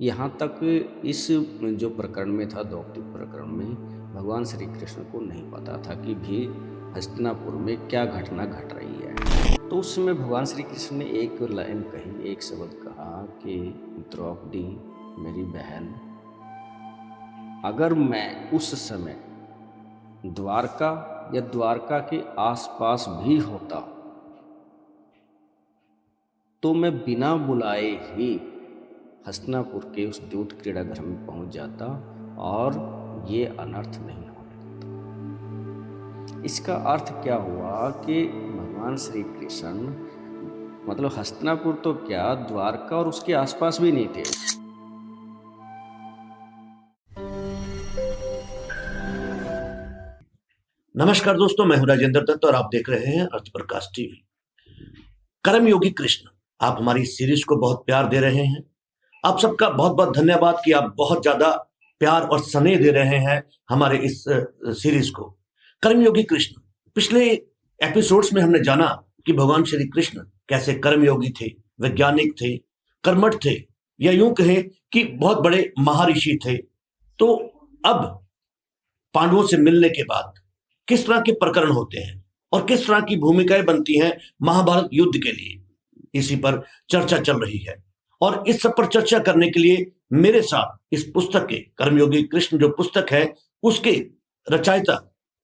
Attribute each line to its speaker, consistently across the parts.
Speaker 1: यहाँ तक इस जो प्रकरण में था, द्रौपदी प्रकरण में, भगवान श्री कृष्ण को नहीं पता था कि भी हस्तिनापुर में क्या घटना घट रही है। तो उस समय भगवान श्री कृष्ण ने एक लाइन कही, एक शब्द कहा कि द्रौपदी मेरी बहन, अगर मैं उस समय द्वारका या द्वारका के आसपास भी होता तो मैं बिना बुलाए ही हस्तिनापुर के उस द्यूत क्रीड़ागृह में पहुंच जाता और ये अनर्थ नहीं होने देता। इसका अर्थ क्या हुआ कि भगवान श्री कृष्ण मतलब हस्तिनापुर तो क्या, द्वारका और उसके आसपास भी नहीं थे।
Speaker 2: नमस्कार दोस्तों, मैं हूं राजेंद्र दत्त और आप देख रहे हैं अर्थ प्रकाश टीवी। कर्मयोगी कृष्ण, आप हमारी इस सीरीज को बहुत प्यार दे रहे हैं। आप सबका बहुत बहुत धन्यवाद कि आप बहुत ज्यादा प्यार और स्नेह दे रहे हैं हमारे इस सीरीज को। कर्मयोगी कृष्ण, पिछले एपिसोड्स में हमने जाना कि भगवान श्री कृष्ण कैसे कर्मयोगी थे, वैज्ञानिक थे, कर्मठ थे, या यूं कहें कि बहुत बड़े महर्षि थे। तो अब पांडवों से मिलने के बाद किस तरह के प्रकरण होते हैं और किस तरह की भूमिकाएं बनती हैं महाभारत युद्ध के लिए, इसी पर चर्चा चल रही है। और इस सब पर चर्चा करने के लिए मेरे साथ इस पुस्तक के कर्मयोगी कृष्ण जो पुस्तक है उसके रचयिता,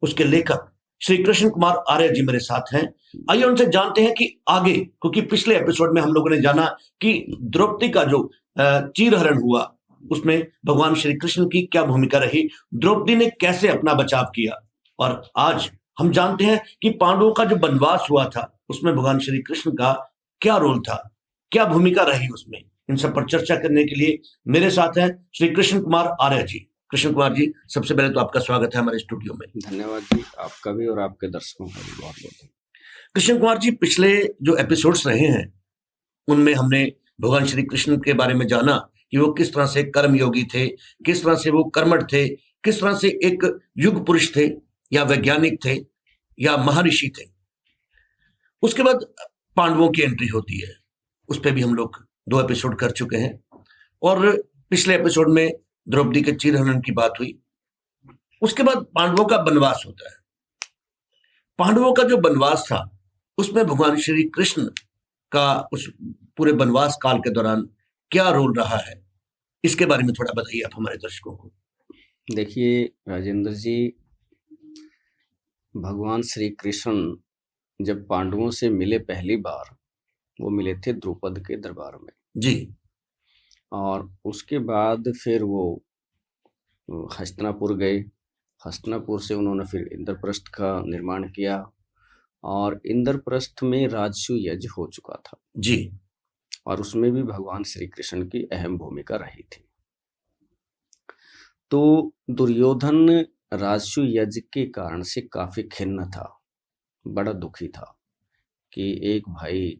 Speaker 2: उसके लेखक श्री कृष्ण कुमार आर्य जी मेरे साथ हैं। आइए उनसे जानते हैं कि आगे, क्योंकि पिछले एपिसोड में हम लोगों ने जाना कि द्रौपदी का जो चीरहरण हुआ उसमें भगवान श्री कृष्ण की क्या भूमिका रही, द्रौपदी ने कैसे अपना बचाव किया, और आज हम जानते हैं कि पांडवों का जो वनवास हुआ था उसमें भगवान श्री कृष्ण का क्या रोल था, क्या भूमिका रही उसमें। इन सब पर चर्चा करने के लिए मेरे साथ हैं श्री कृष्ण कुमार आर्य जी। कृष्ण कुमार जी, सबसे पहले तो आपका स्वागत है हमारे स्टूडियो में।
Speaker 1: धन्यवाद जी, आपका भी और आपके दर्शकों का भी बहुत बहुत।
Speaker 2: कृष्ण कुमार जी, पिछले जो एपिसोड्स रहे हैं उनमें हमने भगवान श्री कृष्ण के बारे में जाना कि वो किस तरह से कर्मयोगी थे, किस तरह से वो कर्मठ थे, किस तरह से एक युग पुरुष थे, या वैज्ञानिक थे, या महर्षि थे। उसके बाद पांडवों की एंट्री होती है, उस पर भी हम लोग 2 एपिसोड कर चुके हैं। और पिछले एपिसोड में द्रौपदी के चीरहरण की बात हुई। उसके बाद पांडवों का वनवास होता है। पांडवों का जो वनवास था उसमें भगवान श्री कृष्ण का उस पूरे वनवास काल के दौरान क्या रोल रहा है, इसके बारे में थोड़ा बताइए आप हमारे दर्शकों को।
Speaker 1: देखिए राजेंद्र जी, भगवान श्री कृष्ण जब पांडवों से मिले पहली बार, वो मिले थे द्रुपद के दरबार में
Speaker 2: जी।
Speaker 1: और उसके बाद फिर वो हस्तिनापुर गए। हस्तिनापुर से उन्होंने फिर इंद्रप्रस्थ का निर्माण किया और इंद्रप्रस्थ में राजसूय यज्ञ हो चुका था
Speaker 2: जी।
Speaker 1: और उसमें भी भगवान श्री कृष्ण की अहम भूमिका रही थी। तो दुर्योधन राजसूय यज्ञ के कारण से काफी खिन्न था, बड़ा दुखी था कि एक भाई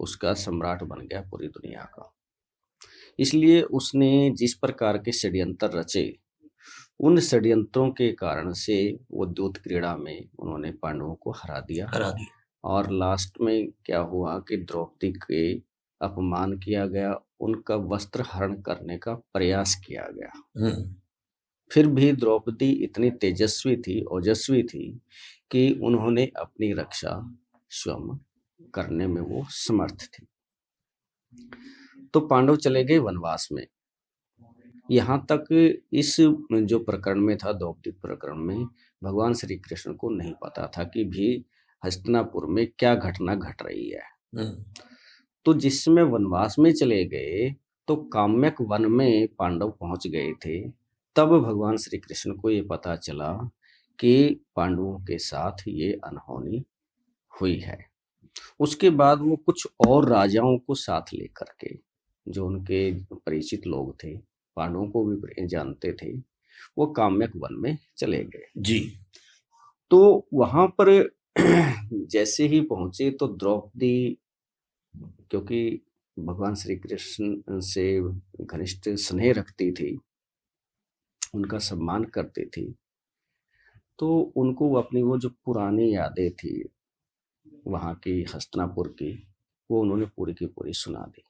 Speaker 1: उसका सम्राट बन गया पूरी दुनिया का। इसलिए उसने जिस प्रकार के षड्यंत्र रचे, उन षड्यंत्रों के कारण से वो द्यूत क्रीड़ा में उन्होंने पांडवों को हरा दिया। और लास्ट में क्या हुआ कि द्रौपदी के अपमान किया गया, उनका वस्त्र हरण करने का प्रयास किया गया। फिर भी द्रौपदी इतनी तेजस्वी थी, ओजस्वी थी कि उन्होंने अपनी रक्षा स्वयं करने में वो समर्थ थी। तो पांडव चले गए वनवास में। यहाँ तक इस जो प्रकरण में था, द्रौपदी प्रकरण में, भगवान श्री कृष्ण को नहीं पता था कि भी हस्तिनापुर में क्या घटना घट रही है। तो जिसमें वनवास में चले गए तो काम्यक वन में पांडव पहुंच गए थे। तब भगवान श्री कृष्ण को ये पता चला कि पांडवों के साथ ये अनहोनी हुई है। उसके बाद वो कुछ और राजाओं को साथ लेकर के, जो उनके परिचित लोग थे, पांडवों को भी जानते थे, वो काम्यक वन में चले गए
Speaker 2: जी।
Speaker 1: तो वहां पर जैसे ही पहुंचे तो द्रौपदी, क्योंकि भगवान श्री कृष्ण से घनिष्ठ स्नेह रखती थी, उनका सम्मान करती थी, तो उनको अपनी वो जो पुरानी यादें थी वहां की, हस्तिनापुर की, वो उन्होंने पूरी की पूरी सुना दी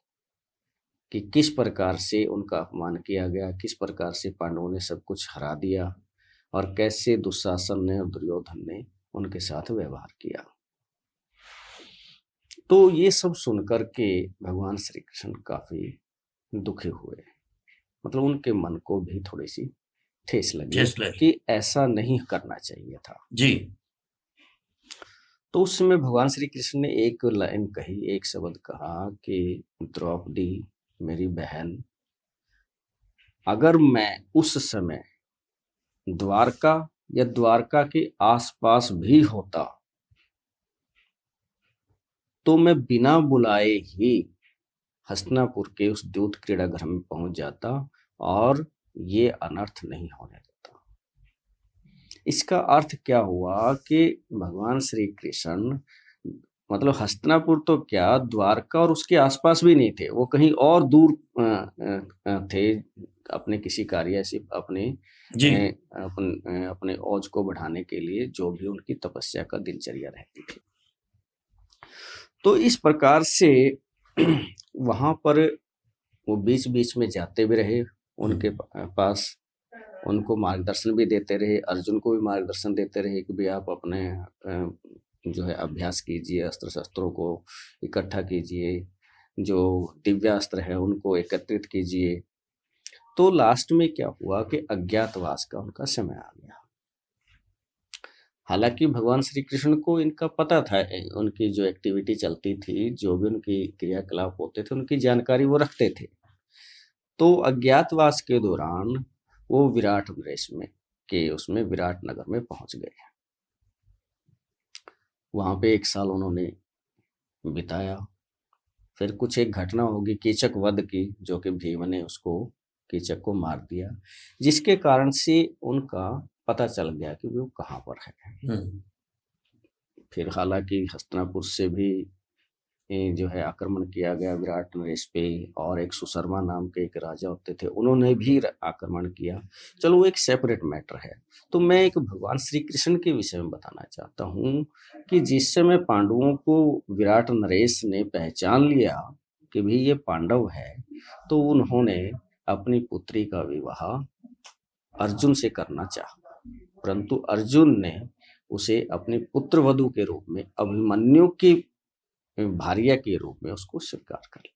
Speaker 1: कि किस प्रकार से उनका अपमान किया गया, किस प्रकार से पांडवों ने सब कुछ हरा दिया और कैसे दुशासन ने और दुर्योधन ने उनके साथ व्यवहार किया। तो ये सब सुनकर के भगवान श्री कृष्ण काफी दुखी हुए, मतलब उनके मन को भी थोड़ी सी ठेस लगी कि ऐसा नहीं करना चाहिए था
Speaker 2: जी।
Speaker 1: तो उस समय भगवान श्री कृष्ण ने एक लाइन कही, एक शब्द कहा कि द्रौपदी मेरी बहन, अगर मैं उस समय द्वारका या द्वारका के आसपास भी होता तो मैं बिना बुलाए ही हस्तिनापुर के उस द्यूत क्रीड़ा घर में पहुंच जाता और ये अनर्थ नहीं होने देता। इसका अर्थ क्या हुआ कि भगवान श्री कृष्ण मतलब हस्तिनापुर तो क्या, द्वारका और उसके आसपास भी नहीं थे, वो कहीं और दूर थे अपने किसी कार्य से, अपने अपने औज को बढ़ाने के लिए, जो भी उनकी तपस्या का दिनचर्या रहती थी। तो इस प्रकार से वहां पर वो बीच बीच में जाते भी रहे, उनके पास उनको मार्गदर्शन भी देते रहे, अर्जुन को भी मार्गदर्शन देते रहे कि भाई आप अपने जो है अभ्यास कीजिए, अस्त्र शस्त्रों को इकट्ठा कीजिए, जो दिव्यास्त्र है उनको एकत्रित कीजिए। तो लास्ट में क्या हुआ कि अज्ञातवास का उनका समय आ गया। हालांकि भगवान श्री कृष्ण को इनका पता था, उनकी जो एक्टिविटी चलती थी, जो भी उनकी क्रियाकलाप होते थे, उनकी जानकारी वो रखते थे। तो अज्ञातवास के दौरान वो विराट नरेश में के उसमें विराट नगर में पहुंच गए। वहां पे 1 साल उन्होंने बिताया। फिर कुछ एक घटना होगी कीचक वध की, जो कि भीम ने उसको कीचक को मार दिया, जिसके कारण से उनका पता चल गया कि वो कहाँ पर है। फिर हालांकि हस्तिनापुर से भी जो है आक्रमण किया गया विराट नरेश पे, और एक सुशर्मा नाम के एक राजा होते थे, उन्होंने भी आक्रमण किया। चलो वो एक सेपरेट मैटर है। तो मैं एक भगवान श्री कृष्ण के विषय में बताना चाहता हूँ कि जिस समय पांडवों को विराट नरेश ने पहचान लिया कि भाई ये पांडव है, तो उन्होंने अपनी पुत्री का विवाह अर्जुन से करना चाहा, परंतु अर्जुन ने उसे अपनी पुत्र वधू के रूप में, अभिमन्यु की भार्या के रूप में उसको स्वीकार कर लिया।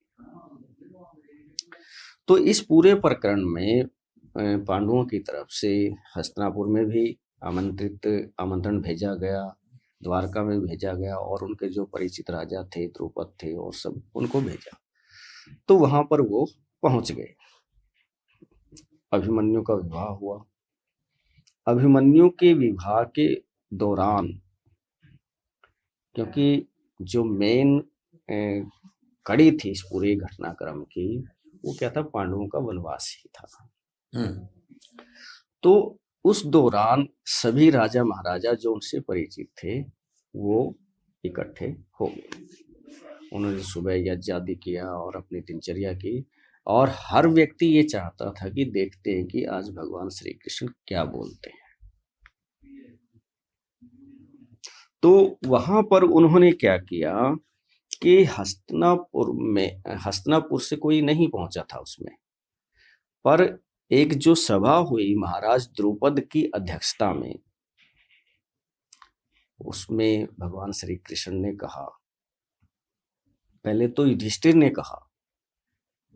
Speaker 1: तो इस पूरे प्रकरण में पांडवों की तरफ से हस्तिनापुर में भी आमंत्रण भेजा गया, द्वारका में भेजा गया, और उनके जो परिचित राजा थे, द्रुपद थे और सब, उनको भेजा। तो वहां पर वो पहुंच गए। अभिमन्यु का विवाह हुआ। अभिमन्यु के विवाह के दौरान, क्योंकि जो मेन कड़ी थी इस पूरे घटनाक्रम की, वो क्या था, पांडवों का वनवास ही था। तो उस दौरान सभी राजा महाराजा जो उनसे परिचित थे वो इकट्ठे हो गए। उन्होंने सुबह यज्ञ आदि किया और अपनी दिनचर्या की, और हर व्यक्ति ये चाहता था कि देखते हैं कि आज भगवान श्री कृष्ण क्या बोलते हैं। तो वहां पर उन्होंने क्या किया कि हस्तिनापुर से कोई नहीं पहुंचा था उसमें, पर एक जो सभा हुई महाराज द्रुपद की अध्यक्षता में, उसमें भगवान श्री कृष्ण ने कहा, पहले तो युधिष्ठिर ने कहा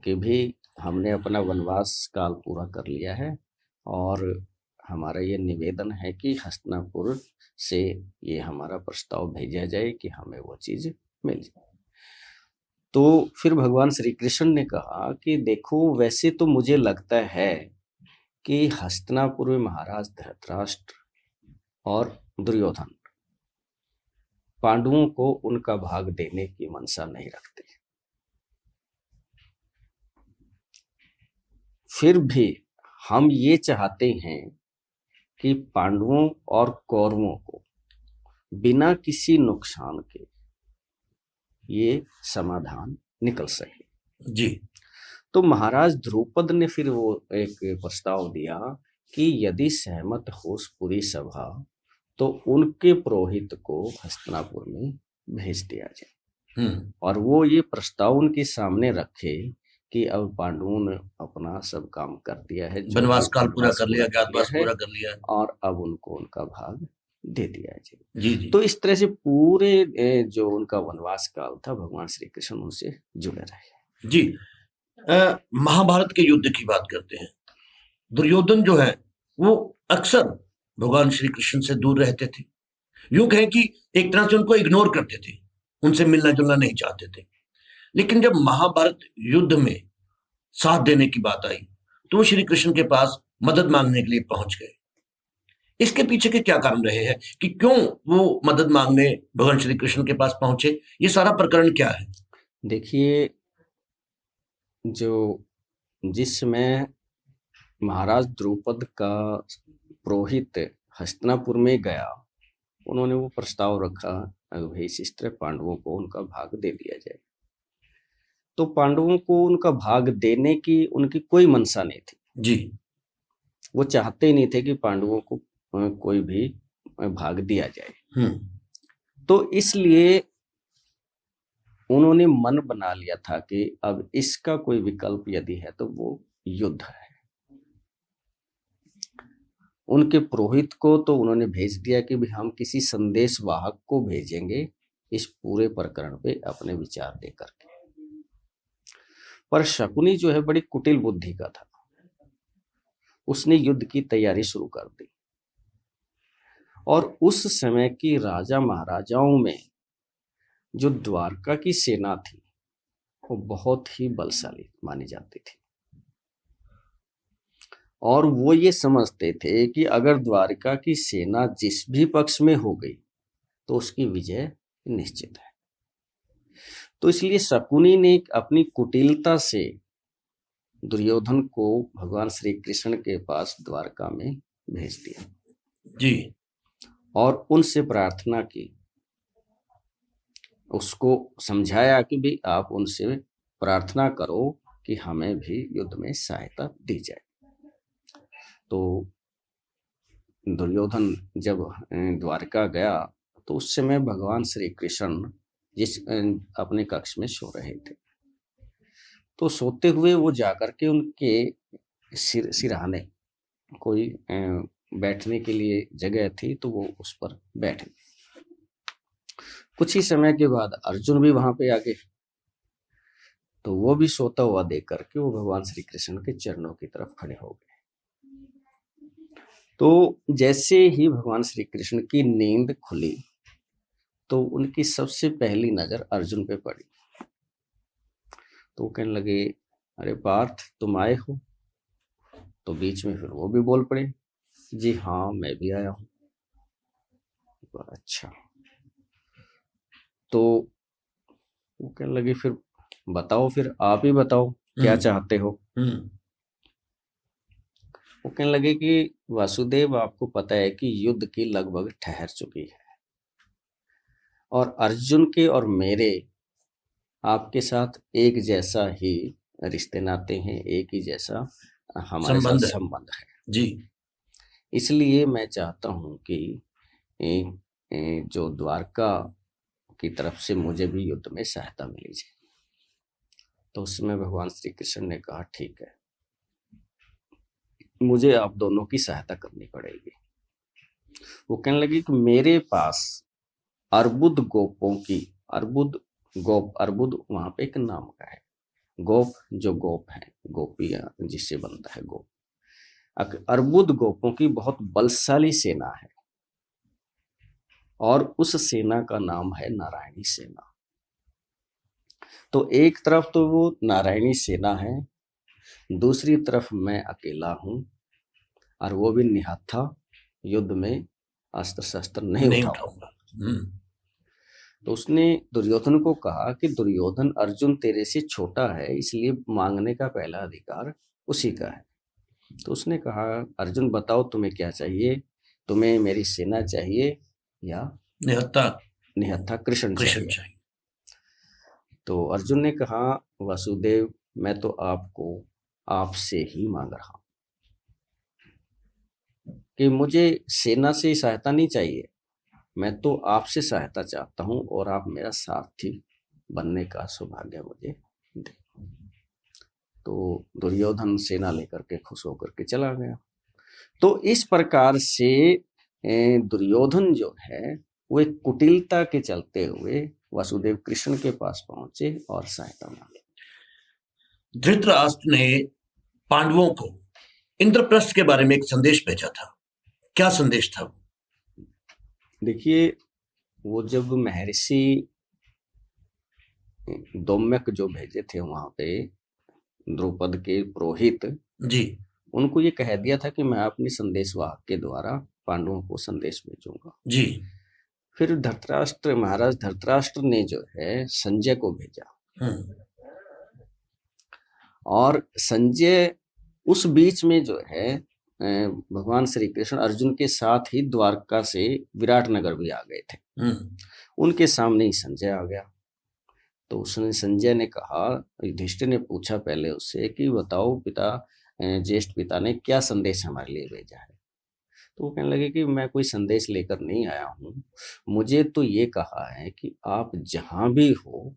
Speaker 1: कि भाई हमने अपना वनवास काल पूरा कर लिया है, और हमारा ये निवेदन है कि हस्तिनापुर से ये हमारा प्रस्ताव भेजा जाए कि हमें वो चीज मिल जाए। तो फिर भगवान श्री कृष्ण ने कहा कि देखो, वैसे तो मुझे लगता है कि हस्तिनापुर में महाराज धृतराष्ट्र और दुर्योधन पांडवों को उनका भाग देने की मनसा नहीं रखते। फिर भी हम ये चाहते हैं कि पांडवों और कौरवों को बिना किसी नुकसान के ये समाधान निकल सके।
Speaker 2: जी।
Speaker 1: तो महाराज द्रुपद ने फिर वो एक प्रस्ताव दिया कि यदि सहमत हो पूरी सभा, तो उनके पुरोहित को हस्तिनापुर में भेज दिया जाए, और वो ये प्रस्ताव उनके सामने रखे कि अब पांडवों ने अपना सब काम कर दिया है, जो
Speaker 2: वनवास काल पूरा
Speaker 1: वनवास
Speaker 2: कर लिया,
Speaker 1: पूरा
Speaker 2: अज्ञातवास
Speaker 1: है,
Speaker 2: पूरा कर लिया।
Speaker 1: और अब उनको उनका भाग दे दिया है जी।
Speaker 2: जी जी
Speaker 1: तो इस तरह से पूरे जो उनका वनवास काल था, भगवान श्री कृष्ण उनसे जुड़े रहे।
Speaker 2: जी। महाभारत के युद्ध की बात करते हैं। दुर्योधन जो है वो अक्सर भगवान श्री कृष्ण से दूर रहते थे, यूं कहें कि एक तरह से उनको इग्नोर करते थे, उनसे मिलना जुलना नहीं चाहते थे। लेकिन जब महाभारत युद्ध में साथ देने की बात आई तो वो श्री कृष्ण के पास मदद मांगने के लिए पहुंच गए। इसके पीछे के क्या कारण रहे हैं कि क्यों वो मदद मांगने भगवान श्री कृष्ण के पास पहुंचे? ये सारा प्रकरण क्या है?
Speaker 1: देखिए, जो जिस समय महाराज द्रुपद का पुरोहित हस्तिनापुर में गया, उन्होंने वो प्रस्ताव रखा, भाई इस तरह पांडवों को उनका भाग दे दिया जाए। तो पांडवों को उनका भाग देने की उनकी कोई मंशा नहीं थी।
Speaker 2: जी।
Speaker 1: वो चाहते ही नहीं थे कि पांडवों को कोई भी भाग दिया जाए। तो इसलिए उन्होंने मन बना लिया था कि अब इसका कोई विकल्प यदि है तो वो युद्ध है। उनके पुरोहित को तो उन्होंने भेज दिया कि भी हम किसी संदेश वाहक को भेजेंगे इस पूरे प्रकरण पे अपने विचार देकर के। पर शकुनी जो है बड़ी कुटिल बुद्धि का था, उसने युद्ध की तैयारी शुरू कर दी। और उस समय की राजा महाराजाओं में जो द्वारका की सेना थी वो बहुत ही बलशाली मानी जाती थी, और वो ये समझते थे कि अगर द्वारका की सेना जिस भी पक्ष में हो गई तो उसकी विजय निश्चित है। तो इसलिए शकुनी ने अपनी कुटिलता से दुर्योधन को भगवान श्री कृष्ण के पास द्वारका में भेज दिया
Speaker 2: जी।
Speaker 1: और उनसे प्रार्थना की, उसको समझाया कि भाई आप उनसे प्रार्थना करो कि हमें भी युद्ध में सहायता दी जाए। तो दुर्योधन जब द्वारका गया तो उस समय भगवान श्री कृष्ण जिस अपने कक्ष में सो रहे थे, तो सोते हुए वो जाकर के उनके सिरहाने कोई बैठने के लिए जगह थी, तो वो उस पर बैठ गए। कुछ ही समय के बाद अर्जुन भी वहां पे आ गए, तो वो भी सोता हुआ देख करके वो भगवान श्री कृष्ण के चरणों की तरफ खड़े हो गए। तो जैसे ही भगवान श्री कृष्ण की नींद खुली तो उनकी सबसे पहली नजर अर्जुन पे पड़ी। तो कहने लगे, अरे पार्थ तुम आए हो? तो बीच में फिर वो भी बोल पड़े, जी हाँ मैं भी आया हूँ। अच्छा। तो वो कहने लगे, फिर बताओ, फिर आप ही बताओ क्या चाहते हो। वो कहने लगे कि वासुदेव आपको पता है कि युद्ध की लगभग ठहर चुकी है, और अर्जुन के और मेरे आपके साथ एक जैसा ही रिश्ते नाते हैं, एक ही जैसा हमारे साथ संबंध है
Speaker 2: जी।
Speaker 1: इसलिए मैं चाहता हूं कि जो द्वारका की तरफ से मुझे भी युद्ध में सहायता मिली जाए। तो उस समय भगवान श्री कृष्ण ने कहा, ठीक है, मुझे आप दोनों की सहायता करनी पड़ेगी। वो कहने लगी कि मेरे पास अर्बुद गोपों की, अर्बुद वहां पे एक नाम का है, गोप जो गोप है, गोपियां जिससे बनता है गोप, अर्बुद गोपों की बहुत बलशाली सेना है, और उस सेना का नाम है नारायणी सेना। तो एक तरफ तो वो नारायणी सेना है, दूसरी तरफ मैं अकेला हूं, और वो भी निहत्था, युद्ध में अस्त्र शस्त्र नहीं उठाऊंगा। तो उसने दुर्योधन को कहा कि दुर्योधन, अर्जुन तेरे से छोटा है, इसलिए मांगने का पहला अधिकार उसी का है। तो उसने कहा, अर्जुन बताओ तुम्हें क्या चाहिए, तुम्हें मेरी सेना चाहिए या निहत्था कृष्ण चाहिए? तो अर्जुन ने कहा, वासुदेव मैं तो आपको आपसे ही मांग रहा हूं कि मुझे सेना से सहायता नहीं चाहिए, मैं तो आपसे सहायता चाहता हूं, और आप मेरा सारथी बनने का सौभाग्य मुझे दे। तो दुर्योधन सेना लेकर के खुश होकर के चला गया। तो इस प्रकार से दुर्योधन जो है वो एक कुटिलता के चलते हुए वसुदेव कृष्ण के पास पहुंचे और सहायता मांगी।
Speaker 2: धृतराष्ट्र ने पांडवों को इंद्रप्रस्थ के बारे में एक संदेश भेजा था। क्या संदेश था वो?
Speaker 1: देखिए, वो जब महर्षि दोम्यक जो भेजे थे वहां पे द्रुपद के पुरोहित
Speaker 2: जी,
Speaker 1: उनको ये कह दिया था कि मैं अपनी संदेशवाहक के द्वारा पांडवों को संदेश भेजूंगा।
Speaker 2: जी।
Speaker 1: फिर महाराज धृतराष्ट्र ने जो है संजय को भेजा और संजय उस बीच में जो है भगवान श्री कृष्ण अर्जुन के साथ ही द्वारका से विराटनगर भी आ गए थे। उनके सामने ही संजय आ गया। तो उसने संजय ने कहा, युधिष्ठिर ने पूछा पहले उससे कि बताओ पिता, ज्येष्ठ पिता ने क्या संदेश हमारे लिए भेजा है। तो वो कहने लगे कि मैं कोई संदेश लेकर नहीं आया हूँ, मुझे तो ये कहा है कि आप जहां भी हो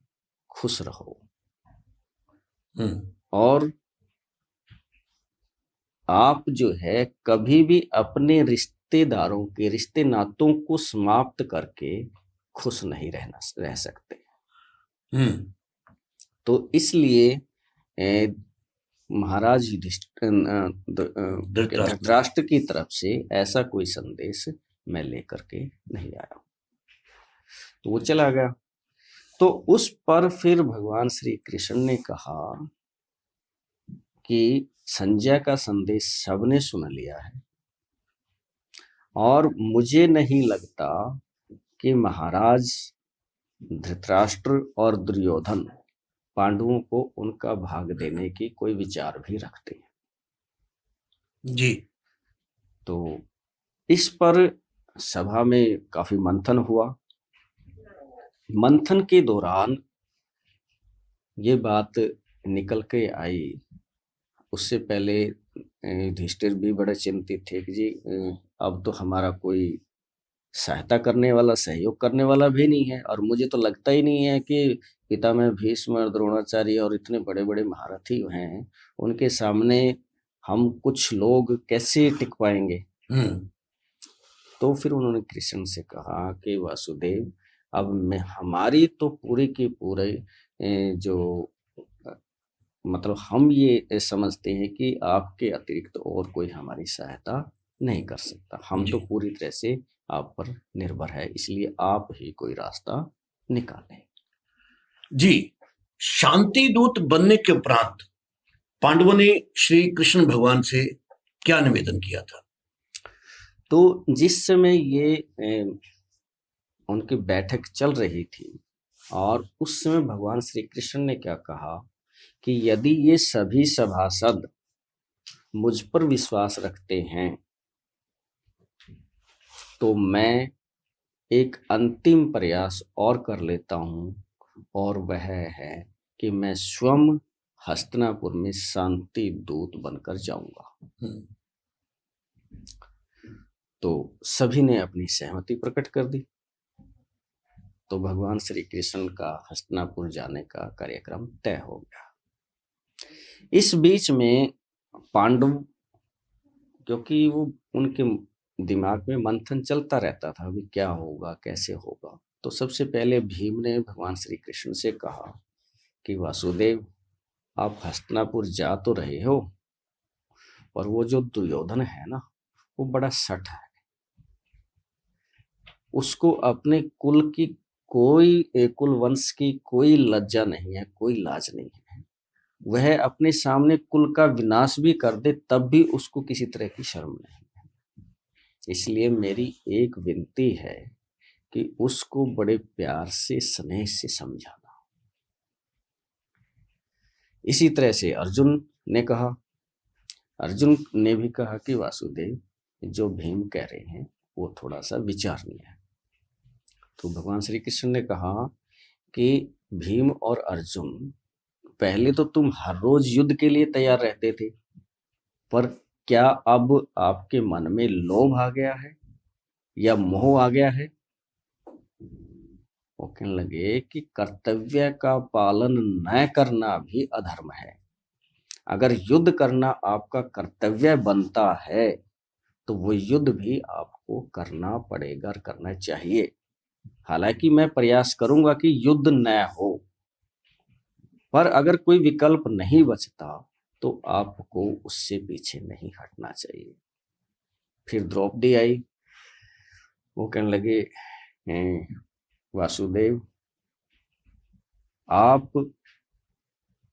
Speaker 1: खुश रहो और आप जो है कभी भी अपने रिश्तेदारों के रिश्ते नातों को समाप्त करके खुश नहीं रह सकते। तो इसलिए महाराज धृतराष्ट्र की तरफ से ऐसा कोई संदेश मैं लेकर के नहीं आया। तो वो चला गया। तो उस पर फिर भगवान श्री कृष्ण ने कहा कि संजय का संदेश सबने सुन लिया है और मुझे नहीं लगता कि महाराज धृतराष्ट्र और दुर्योधन पांडवों को उनका भाग देने की कोई विचार भी रखते हैं।
Speaker 2: जी।
Speaker 1: तो इस पर सभा में काफी मंथन हुआ। मंथन के दौरान ये बात निकल के आई, उससे पहले युधिष्ठिर भी बड़े चिंतित थे कि जी अब तो हमारा कोई सहायता करने वाला, सहयोग करने वाला भी नहीं है और मुझे तो लगता ही नहीं है कि पितामह भीष्म, द्रोणाचार्य और इतने बड़े बड़े महारथी हैं, उनके सामने हम कुछ लोग कैसे टिक पाएंगे। तो फिर उन्होंने कृष्ण से कहा कि वासुदेव, अब मैं हमारी तो पूरी की पूरे जो मतलब हम ये समझते हैं कि आपके अतिरिक्त और कोई हमारी सहायता नहीं कर सकता, हम तो पूरी तरह से आप पर निर्भर है, इसलिए आप ही कोई रास्ता निकालें।
Speaker 2: जी। शांति दूत बनने के उपरांत पांडवों ने श्री कृष्ण भगवान से क्या निवेदन किया था?
Speaker 1: तो जिस समय ये उनकी बैठक चल रही थी और उस समय भगवान श्री कृष्ण ने क्या कहा कि यदि ये सभी सभासद मुझ पर विश्वास रखते हैं तो मैं एक अंतिम प्रयास और कर लेता हूं, और वह है कि मैं स्वयं हस्तिनापुर में शांति दूत बनकर जाऊंगा। तो सभी ने अपनी सहमति प्रकट कर दी। तो भगवान श्री कृष्ण का हस्तिनापुर जाने का कार्यक्रम तय हो गया। इस बीच में पांडव, क्योंकि वो उनके दिमाग में मंथन चलता रहता था अभी क्या होगा कैसे होगा, तो सबसे पहले भीम ने भगवान श्री कृष्ण से कहा कि वासुदेव, आप हस्तिनापुर जा तो रहे हो, पर वो जो दुर्योधन है ना, वो बड़ा सठ है, उसको अपने कुल की कुल वंश की कोई लज्जा नहीं है, कोई लाज नहीं है। वह अपने सामने कुल का विनाश भी कर दे तब भी उसको किसी तरह की शर्म नहीं है। इसलिए मेरी एक विनती है कि उसको बड़े प्यार से, स्नेह से समझाना। इसी तरह से अर्जुन ने कहा। अर्जुन ने भी कहा कि वासुदेव, जो भीम कह रहे हैं वो थोड़ा सा विचारणीय है। तो भगवान श्री कृष्ण ने कहा कि भीम और अर्जुन, पहले तो तुम हर रोज युद्ध के लिए तैयार रहते थे, पर क्या अब आपके मन में लोभ आ गया है या मोह आ गया है? वो कहने लगे कि कर्तव्य का पालन न करना भी अधर्म है, अगर युद्ध करना आपका कर्तव्य बनता है तो वो युद्ध भी आपको करना पड़ेगा, करना चाहिए। हालांकि मैं प्रयास करूंगा कि युद्ध न हो, पर अगर कोई विकल्प नहीं बचता तो आपको उससे पीछे नहीं हटना चाहिए। फिर द्रौपदी आई, वो कहने लगे, वासुदेव, आप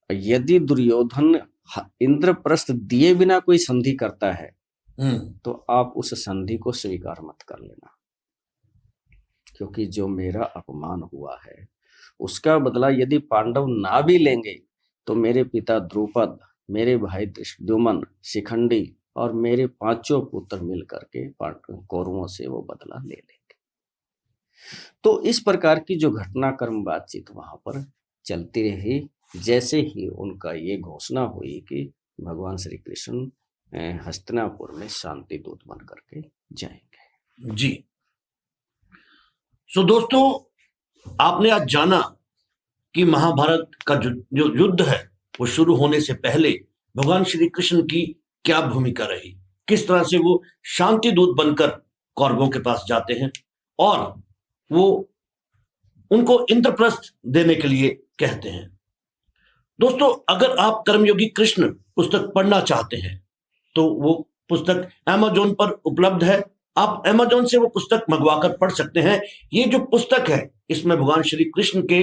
Speaker 1: यदि दुर्योधन इंद्रप्रस्थ दिए बिना कोई संधि करता है तो आप उस संधि को स्वीकार मत कर लेना, क्योंकि जो मेरा अपमान हुआ है उसका बदला यदि पांडव ना भी लेंगे तो मेरे पिता द्रुपद, मेरे भाई धृष्टद्युम्न, शिखंडी और मेरे 5 पुत्र मिल करके कौरवों से वो बदला ले लेंगे। तो इस प्रकार की जो घटनाक्रम बातचीत वहां पर चलती रही। जैसे ही उनका ये घोषणा हुई कि भगवान श्री कृष्ण हस्तिनापुर में शांति दूत बन करके जाएंगे।
Speaker 2: जी। सो दोस्तों, आपने आज जाना कि महाभारत का जो युद्ध है वो शुरू होने से पहले भगवान श्री कृष्ण की क्या भूमिका रही, किस तरह से वो शांति दूत बनकर कौरवों के पास जाते हैं और वो उनको इंद्रप्रस्थ देने के लिए कहते हैं। दोस्तों, अगर आप कर्मयोगी कृष्ण पुस्तक पढ़ना चाहते हैं तो वो पुस्तक Amazon पर उपलब्ध है। आप Amazon से वो पुस्तक मंगवाकर पढ़ सकते हैं। ये जो पुस्तक है इसमें भगवान श्री कृष्ण के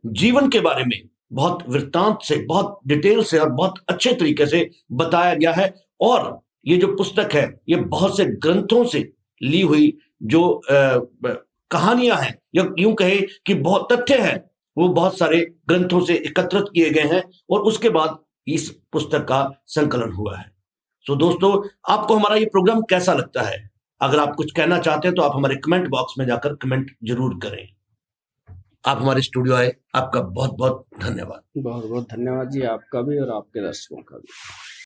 Speaker 2: जीवन के बारे में बहुत वृत्तांत से, बहुत डिटेल से और बहुत अच्छे तरीके से बताया गया है। और ये जो पुस्तक है ये बहुत से ग्रंथों से ली हुई जो कहानियां हैं, या यूं कहे कि बहुत तथ्य हैं, वो बहुत सारे ग्रंथों से एकत्रित किए गए हैं और उसके बाद इस पुस्तक का संकलन हुआ है। तो दोस्तों, आपको हमारा ये प्रोग्राम कैसा लगता है? अगर आप कुछ कहना चाहते हैं तो आप हमारे कमेंट बॉक्स में जाकर कमेंट जरूर करें। आप हमारे स्टूडियो आए, आपका बहुत बहुत धन्यवाद।
Speaker 1: बहुत बहुत धन्यवाद जी, आपका भी और आपके दर्शकों का भी।